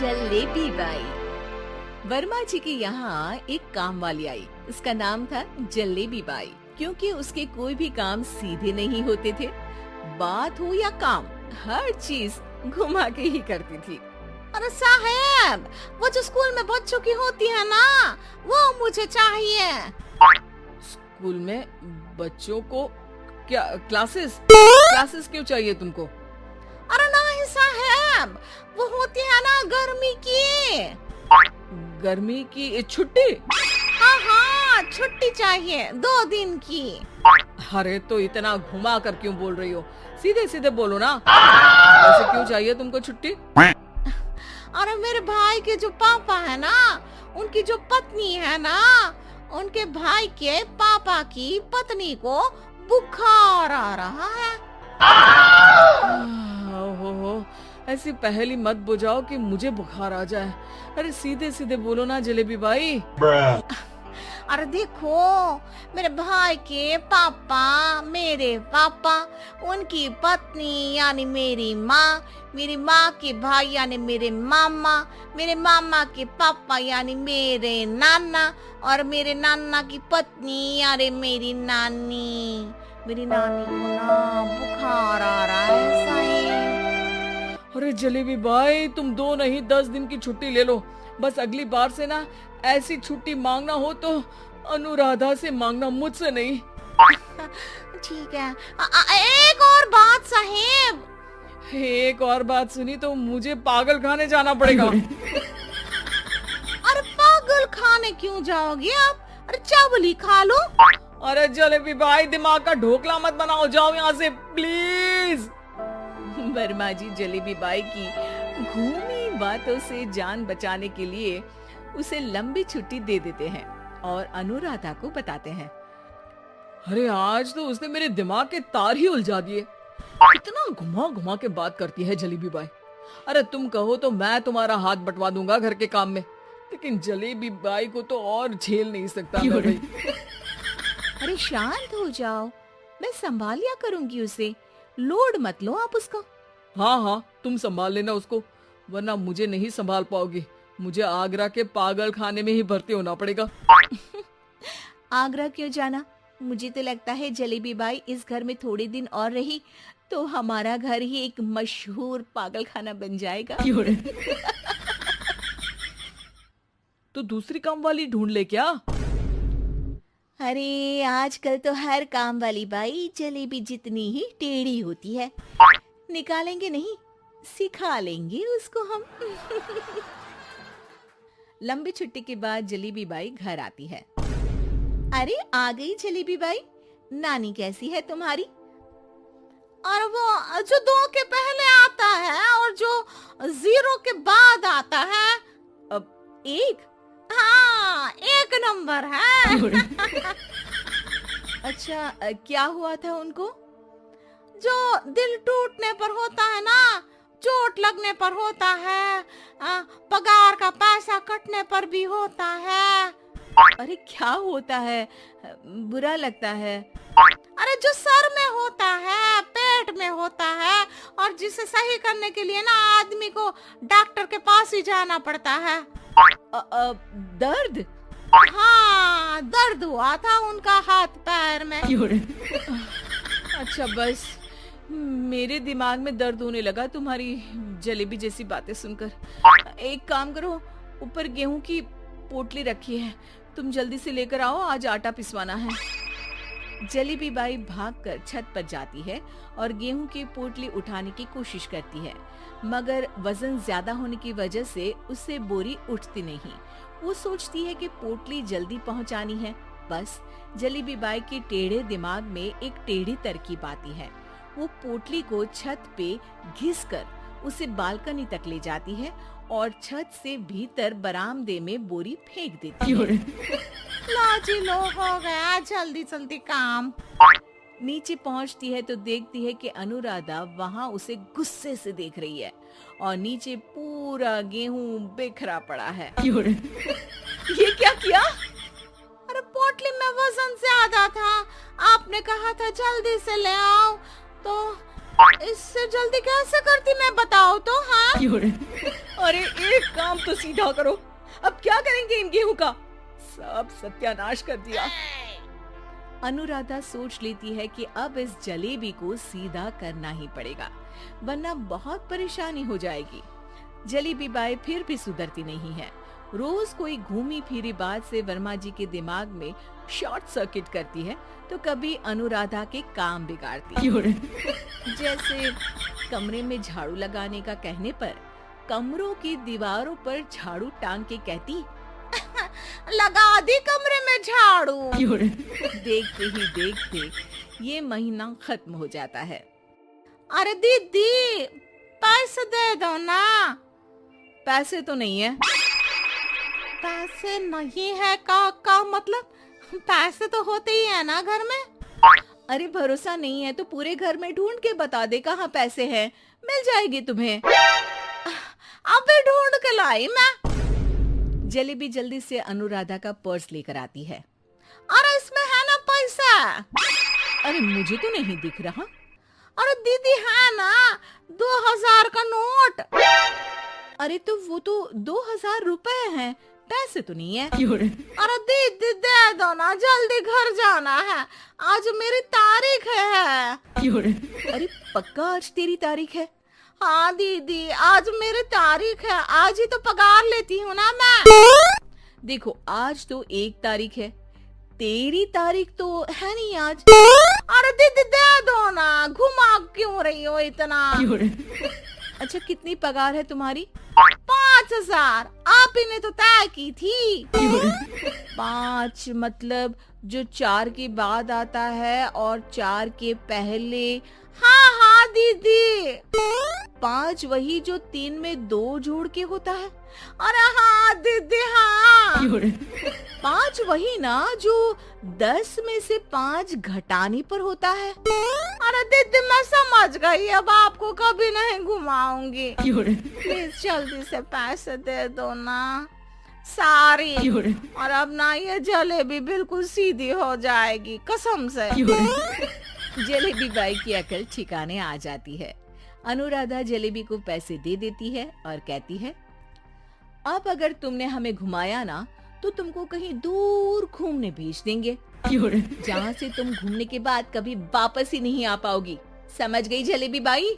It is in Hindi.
जलेबी बाई। वर्मा जी के यहाँ एक काम वाली आई। उसका नाम था जलेबी बाई, क्योंकि उसके कोई भी काम सीधे नहीं होते थे। बात हो या काम, हर चीज घुमा के ही करती थी। अरे साहब, वो जो स्कूल में बच्चों की होती है ना, वो मुझे चाहिए। स्कूल में बच्चों को क्या क्लासेस क्यों चाहिए तुमको? अरे नहीं साहब, वो होती है ना गर्मी की छुट्टी। हाँ, छुट्टी चाहिए 2 दिन की। अरे तो इतना घुमा कर क्यों बोल रही हो? सीधे सीधे बोलो ना, वैसे क्यों चाहिए तुमको छुट्टी? अरे मेरे भाई के जो पापा है ना, उनकी जो पत्नी है ना, उनके भाई के पापा की पत्नी को बुखार आ रहा है। ओहो, ऐसी पहेली मत बुझाओ कि मुझे बुखार आ जाए। अरे सीधे सीधे बोलो ना जलेबी बाई। अरे देखो, मेरे भाई के पापा, मेरे पापा, उनकी पत्नी यानी मेरी माँ के भाई यानी मेरे मामा के पापा यानी मेरे नाना, और मेरे नाना की पत्नी यानी मेरी नानी को ना बुखार आ रहा है साईं। अरे जलेबी भाई, तुम 2 नहीं 10 दिन की छुट्टी ले लो। बस अगली बार से ना ऐसी छुट्टी मांगना हो तो अनुराधा से मांगना, मुझसे नहीं। ठीक है। एक और बात साहेब। एक और बात सुनी तो मुझे पागल खाने जाना पड़ेगा। अरे पागल खाने क्यों जाओगे आप? अरे चावल खा लो। अरे जलेबी भाई, दिमाग का ढोकला मत बनाओ, जाओ यहाँ से प्लीज। वर्मा जी जलेबी बाई की घूमी बातों से जान बचाने के लिए उसे लंबी छुट्टी दे देते हैं और अनुराधा को बताते हैं। अरे आज तो उसने मेरे दिमाग के तार ही उलझा दिए। इतना घुमा घुमा के बात करती है जलेबी बाई। अरे तुम कहो तो मैं तुम्हारा हाथ बंटवा दूंगा घर के काम में, लेकिन जलेबी बाई को तो और झेल नहीं सकता मैं भाई। अरे शांत हो जाओ, मैं संभाल लिया करूंगी उसे, लोड मत लो आप उसको। हाँ, तुम संभाल लेना उसको, वरना मुझे नहीं संभाल पाओगी। मुझे आगरा के पागल खाने में ही भर्ती होना पड़ेगा। आगरा क्यों जाना? मुझे तो लगता है जलेबी बाई इस घर में थोड़े दिन और रही तो हमारा घर ही एक मशहूर पागल खाना बन जाएगा। तो दूसरी काम वाली ढूंढ ले क्या? अरे आजकल तो हर काम वाली बाई जलेबी जितनी ही टेढ़ी होती है। निकालेंगे नहीं, सिखा लेंगे उसको हम। लंबी छुट्टी के बाद जलेबी बाई घर आती है। अरे आ गई जलेबी बाई, नानी कैसी है तुम्हारी? और वो जो 2 के पहले आता है और जो 0 के बाद आता है। अब 1? हाँ, 1 नंबर है। अच्छा, क्या हुआ था उनको? जो दिल टूटने पर होता है ना, चोट लगने पर होता है, पगार का पैसा कटने पर भी होता है। अरे क्या होता है? बुरा लगता है? अरे जो सर में होता है, पेट में होता है, और जिसे सही करने के लिए ना आदमी को डॉक्टर के पास ही जाना पड़ता है। दर्द? हाँ, दर्द हुआ था उनका हाथ पैर में। अच्छा, बस मेरे दिमाग में दर्द होने लगा तुम्हारी जलेबी जैसी बातें सुनकर। एक काम करो, ऊपर गेहूं की पोटली रखी है, तुम जल्दी से लेकर आओ, आज आटा पिसवाना है। जलेबी बाई भागकर छत पर जाती है और गेहूं की पोटली उठाने की कोशिश करती है, मगर वजन ज्यादा होने की वजह से उससे बोरी उठती नहीं। वो सोचती है कि पोटली जल्दी पहुंचानी है। बस जलेबी बाई के टेढ़े दिमाग में एक टेढ़ी तरकीब आती है। वो पोटली को छत पे घिसकर उसे बालकनी तक ले जाती है और छत से भीतर बरामदे में बोरी फेंक देती है। लाजी लो, हो गया जल्दी जल्दी काम। नीचे पहुंचती है तो देखती है कि अनुराधा वहां उसे गुस्से से देख रही है और नीचे पूरा गेहूं बिखरा पड़ा है। ये क्या किया? अरे पोटली में वजन ज्यादा था, आपने कहा था जल्दी से ले आओ, तो इससे जल्दी कैसे करती मैं बताओ तो। हाँ अरे एक काम तो सीधा करो, अब क्या करेंगे इन गेहूं का, सब सत्यानाश कर दिया। अनुराधा सोच लेती है कि अब इस जलेबी को सीधा करना ही पड़ेगा, वरना बहुत परेशानी हो जाएगी। जलेबी बाई फिर भी सुधरती नहीं है। रोज कोई घूमी फिरी बात से वर्मा जी के दिमाग में शॉर्ट सर्किट करती है, तो कभी अनुराधा के काम बिगाड़ती है। जैसे कमरे में झाड़ू लगाने का कहने पर कमरों की दीवारों पर झाड़ू टांग के कहती, लगा दी कमरे में झाड़ू। देखते ही देखते ये महीना खत्म हो जाता है। अरे दीदी पैसे दे दो ना। पैसे तो नहीं है। पैसे नहीं है का मतलब पैसे तो होते ही है ना घर में। अरे भरोसा नहीं है तो पूरे घर में ढूंढ के बता दे कहाँ पैसे हैं, मिल जाएगी तुम्हें। अबे ढूंढ के लाई मैं। जलेबी जल्दी से अनुराधा का पर्स लेकर आती है। अरे इसमें है ना पैसा। अरे मुझे तो नहीं दिख रहा। अरे दीदी है ना 2000 का नोट। अरे तो वो तो 2000 रुपए हैं, पैसे तो नहीं है। अरे दीदी दे दो ना, जल्दी घर जाना है, आज मेरी तारीख है। अरे पक्का आज तेरी तारीख है? हाँ दीदी आज मेरी तारीख है, आज ही तो पगार लेती हूँ ना मैं। देखो आज तो 1 तारीख है, तेरी तारीख तो है नहीं आज। अरे दीदी दे दो ना, घुमा क्यों रही हो इतना। अच्छा कितनी पगार है तुम्हारी? 5000, आप ही ने तो तय की थी। 5 मतलब जो 4 के बाद आता है और 4 के पहले। हाँ हाँ दीदी। 5 वही जो 3 में 2 जोड़ के होता है। अरे हाँ दीदी हाँ। 5 वही ना जो 10 में से 5 घटाने पर होता है। अरे दीदी मैं समझ गई, अब आपको कभी नहीं घुमाऊंगी। प्लीज जल्दी से पैसे दे दो ना, सारी। और अब ना ये जलेबी बिल्कुल सीधी हो जाएगी कसम से। जलेबी बाई की अकल ठिकाने आ जाती है। अनुराधा जलेबी को पैसे दे देती है और कहती है, अब अगर तुमने हमें घुमाया ना तो तुमको कहीं दूर घूमने भेज देंगे, जहाँ से तुम घूमने के बाद कभी वापस ही नहीं आ पाओगी। समझ गई जलेबी बाई?